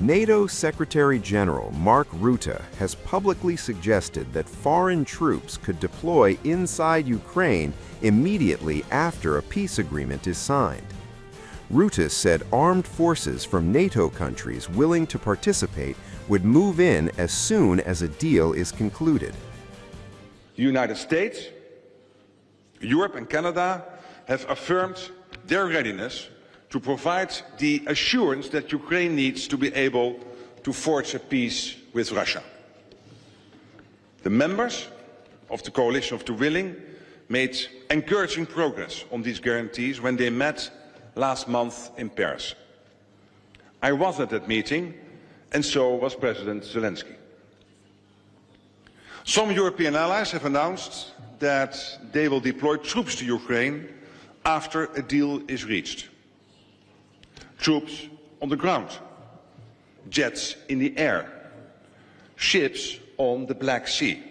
NATO Secretary-General Mark Rutte has publicly suggested that foreign troops could deploy inside Ukraine immediately after a peace agreement is signed. Rutte said armed forces from NATO countries willing to participate would move in as soon as a deal is concluded. The United States, Europe and Canada have affirmed their readiness to provide the assurance that Ukraine needs to be able to forge a peace with Russia. The members of the Coalition of the Willing made encouraging progress on these guarantees when they met last month in Paris. I was at that meeting, and so was President Zelensky. Some European allies have announced that they will deploy troops to Ukraine after a deal is reached. Troops on the ground, jets in the air, ships on the Black Sea.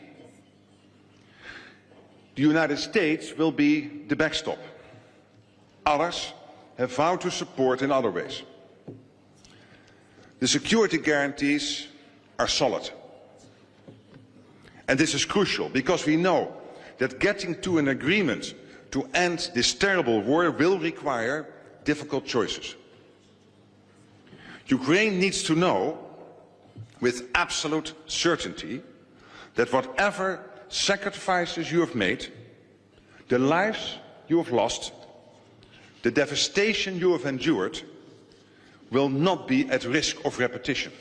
The United States will be the backstop. Others have vowed to support in other ways. The security guarantees are solid. And this is crucial because we know that getting to an agreement to end this terrible war will require difficult choices. Ukraine needs to know with absolute certainty that whatever sacrifices you have made, the lives you have lost, the devastation you have endured, will not be at risk of repetition.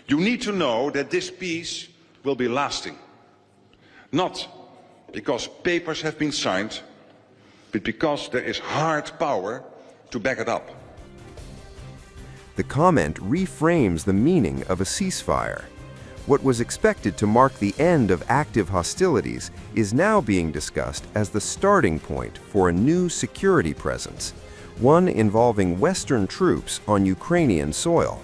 You need to know that this peace will be lasting, not because papers have been signed, but because there is hard power to back it up. The comment reframes the meaning of a ceasefire. What was expected to mark the end of active hostilities is now being discussed as the starting point for a new security presence, one involving Western troops on Ukrainian soil.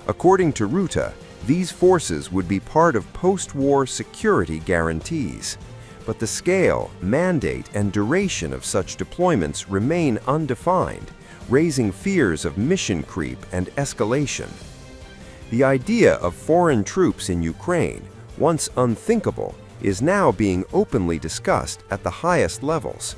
According to Rutte, these forces would be part of post-war security guarantees. But the scale, mandate, and duration of such deployments remain undefined, raising fears of mission creep and escalation. The idea of foreign troops in Ukraine, once unthinkable, is now being openly discussed at the highest levels.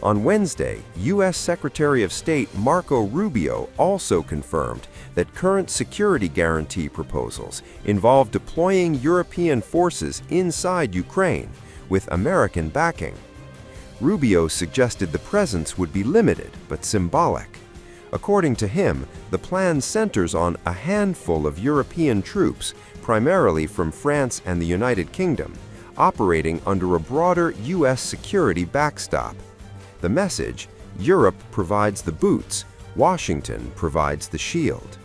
On Wednesday, U.S. Secretary of State Marco Rubio also confirmed that current security guarantee proposals involve deploying European forces inside Ukraine with American backing. Rubio suggested the presence would be limited but symbolic. According to him, the plan centers on a handful of European troops, primarily from France and the United Kingdom, operating under a broader U.S. security backstop. The message: Europe provides the boots, Washington provides the shield.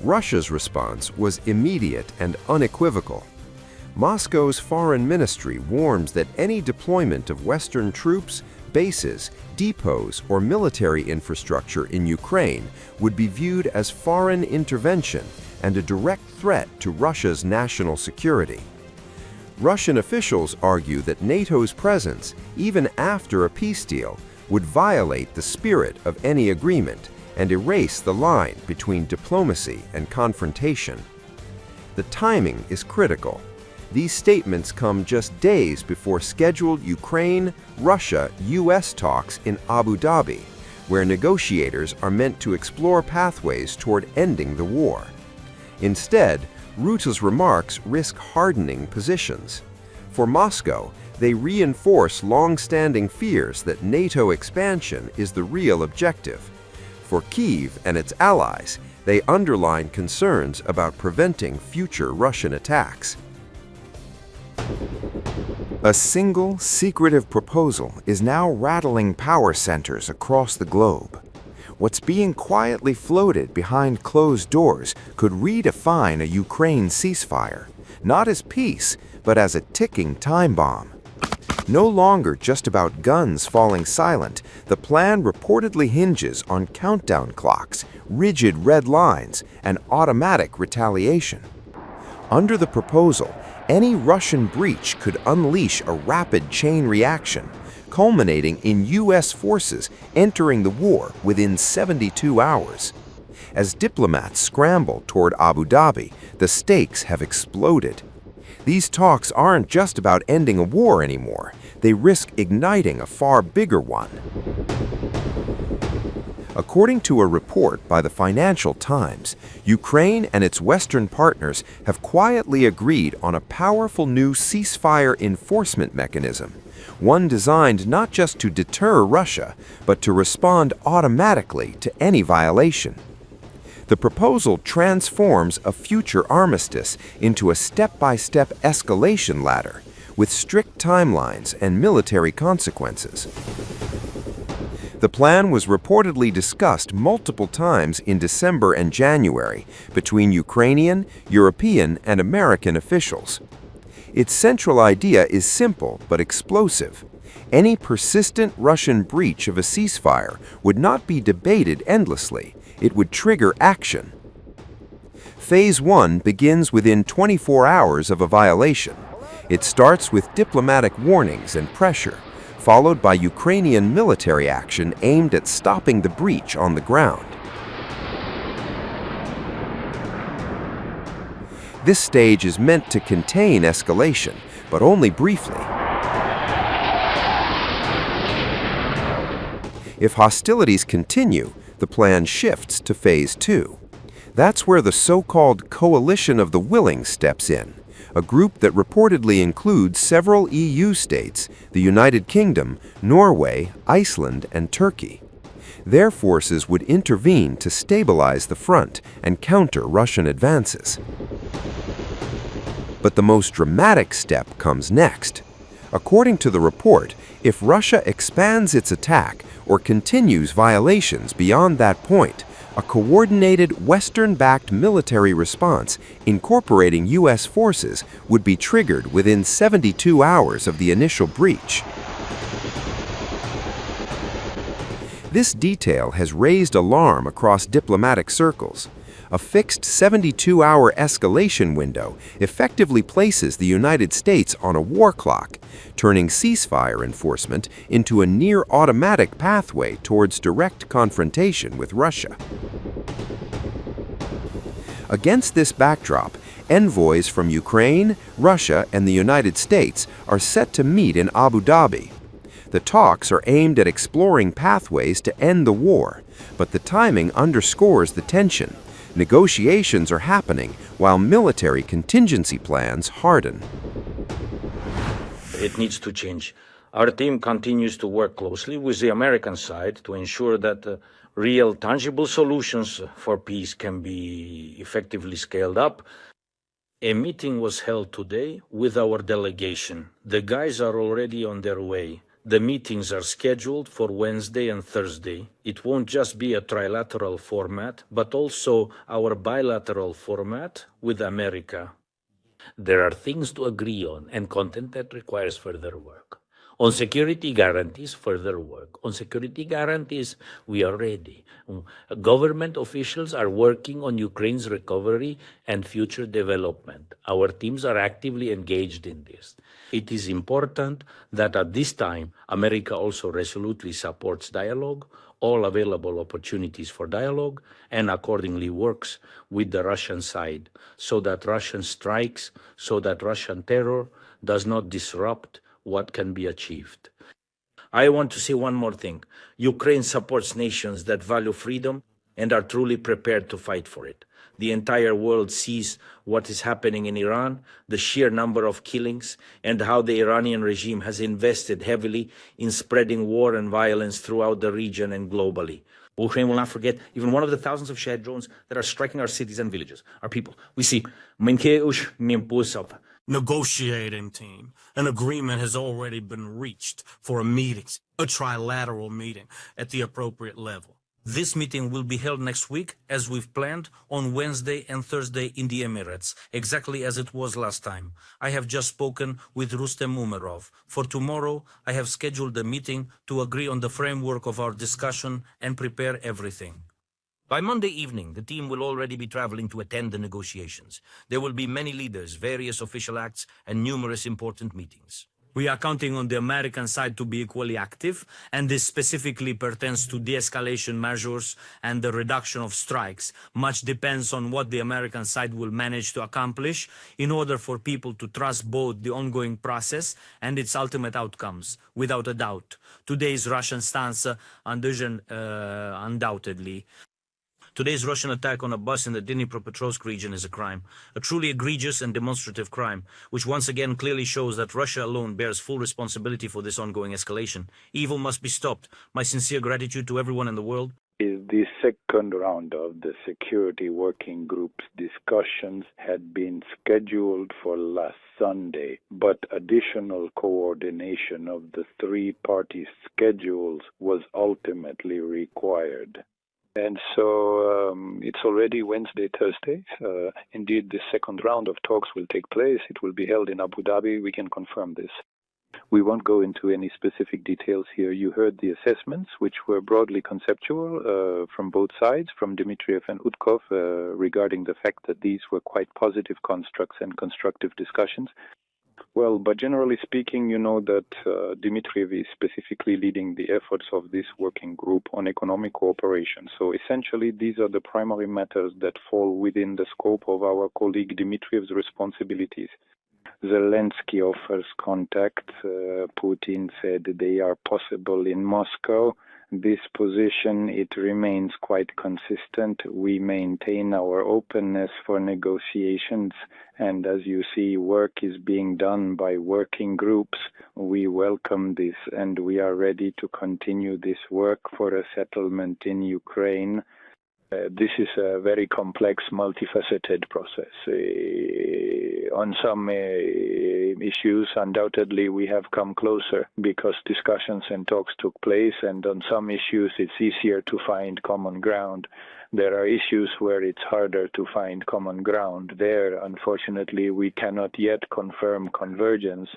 Russia's response was immediate and unequivocal. Moscow's foreign ministry warns that any deployment of Western troops, bases, depots, or military infrastructure in Ukraine would be viewed as foreign intervention and a direct threat to Russia's national security. Russian officials argue that NATO's presence, even after a peace deal, would violate the spirit of any agreement and erase the line between diplomacy and confrontation. The timing is critical. These statements come just days before scheduled Ukraine-Russia-US talks in Abu Dhabi, where negotiators are meant to explore pathways toward ending the war. Instead, Rutte's remarks risk hardening positions. For Moscow, they reinforce long-standing fears that NATO expansion is the real objective. For Kyiv and its allies, they underline concerns about preventing future Russian attacks. A single, secretive proposal is now rattling power centers across the globe. What's being quietly floated behind closed doors could redefine a Ukraine ceasefire, not as peace, but as a ticking time bomb. No longer just about guns falling silent, the plan reportedly hinges on countdown clocks, rigid red lines, and automatic retaliation. Under the proposal, any Russian breach could unleash a rapid chain reaction, culminating in U.S. forces entering the war within 72 hours. As diplomats scramble toward Abu Dhabi, the stakes have exploded. These talks aren't just about ending a war anymore. They risk igniting a far bigger one. According to a report by the Financial Times, Ukraine and its Western partners have quietly agreed on a powerful new ceasefire enforcement mechanism, one designed not just to deter Russia, but to respond automatically to any violation. The proposal transforms a future armistice into a step-by-step escalation ladder, with strict timelines and military consequences. The plan was reportedly discussed multiple times in December and January between Ukrainian, European, and American officials. Its central idea is simple but explosive. Any persistent Russian breach of a ceasefire would not be debated endlessly. It would trigger action. Phase 1 begins within 24 hours of a violation. It starts with diplomatic warnings and pressure, followed by Ukrainian military action aimed at stopping the breach on the ground. This stage is meant to contain escalation, but only briefly. If hostilities continue, the plan shifts to Phase 2. That's where the so-called Coalition of the Willing steps in, a group that reportedly includes several EU states, the United Kingdom, Norway, Iceland, and Turkey. Their forces would intervene to stabilize the front and counter Russian advances. But the most dramatic step comes next. According to the report, if Russia expands its attack or continues violations beyond that point, a coordinated Western-backed military response incorporating U.S. forces would be triggered within 72 hours of the initial breach. This detail has raised alarm across diplomatic circles. A fixed 72-hour escalation window effectively places the United States on a war clock, turning ceasefire enforcement into a near-automatic pathway towards direct confrontation with Russia. Against this backdrop, envoys from Ukraine, Russia, and the United States are set to meet in Abu Dhabi. The talks are aimed at exploring pathways to end the war, but the timing underscores the tension. Negotiations are happening while military contingency plans harden. It needs to change. Our team continues to work closely with the American side to ensure that real, tangible solutions for peace can be effectively scaled up. A meeting was held today with our delegation. The guys are already on their way. The meetings are scheduled for Wednesday and Thursday. It won't just be a trilateral format, but also our bilateral format with America. There are things to agree on and content that requires further work. On security guarantees, further work. On security guarantees, we are ready. Government officials are working on Ukraine's recovery and future development. Our teams are actively engaged in this. It is important that at this time, America also resolutely supports dialogue, all available opportunities for dialogue, and accordingly works with the Russian side so that Russian strikes, so that Russian terror does not disrupt what can be achieved. I want to say one more thing. Ukraine supports nations that value freedom and are truly prepared to fight for it. The entire world sees what is happening in Iran, the sheer number of killings, and how the Iranian regime has invested heavily in spreading war and violence throughout the region and globally. Ukraine will not forget even one of the thousands of Shahed drones that are striking our cities and villages, our people. We see negotiating team. An agreement has already been reached for a meeting, a trilateral meeting at the appropriate level. This meeting will be held next week, as we've planned, on Wednesday and Thursday in the Emirates, exactly as it was last time. I have just spoken with Rustem Umerov. For tomorrow, I have scheduled a meeting to agree on the framework of our discussion and prepare everything. By Monday evening, the team will already be traveling to attend the negotiations. There will be many leaders, various official acts, and numerous important meetings. We are counting on the American side to be equally active, and this specifically pertains to de-escalation measures and the reduction of strikes. Much depends on what the American side will manage to accomplish in order for people to trust both the ongoing process and its ultimate outcomes, without a doubt. Today's Russian stance undoubtedly. Today's Russian attack on a bus in the Dnipropetrovsk region is a crime, a truly egregious and demonstrative crime, which once again clearly shows that Russia alone bears full responsibility for this ongoing escalation. Evil must be stopped. My sincere gratitude to everyone in the world. The second round of the security working group's discussions had been scheduled for last Sunday, but additional coordination of the three parties' schedules was ultimately required. And so it's already Wednesday, Thursday. Indeed, the second round of talks will take place. It will be held in Abu Dhabi. We can confirm this. We won't go into any specific details here. You heard the assessments, which were broadly conceptual from both sides, from Dmitriev and Utkov, regarding the fact that these were quite positive constructs and constructive discussions. Well, but generally speaking, you know that Dmitriev is specifically leading the efforts of this working group on economic cooperation. So essentially, these are the primary matters that fall within the scope of our colleague Dmitriev's responsibilities. Zelensky offers contact. Putin said they are possible in Moscow. This position, it remains quite consistent. We maintain our openness for negotiations, and as you see, work is being done by working groups. We welcome this, and we are ready to continue this work for a settlement in Ukraine. This is a very complex, multifaceted process. On some issues, undoubtedly, we have come closer because discussions and talks took place, and on some issues, it's easier to find common ground. There are issues where it's harder to find common ground. There, unfortunately, we cannot yet confirm convergence.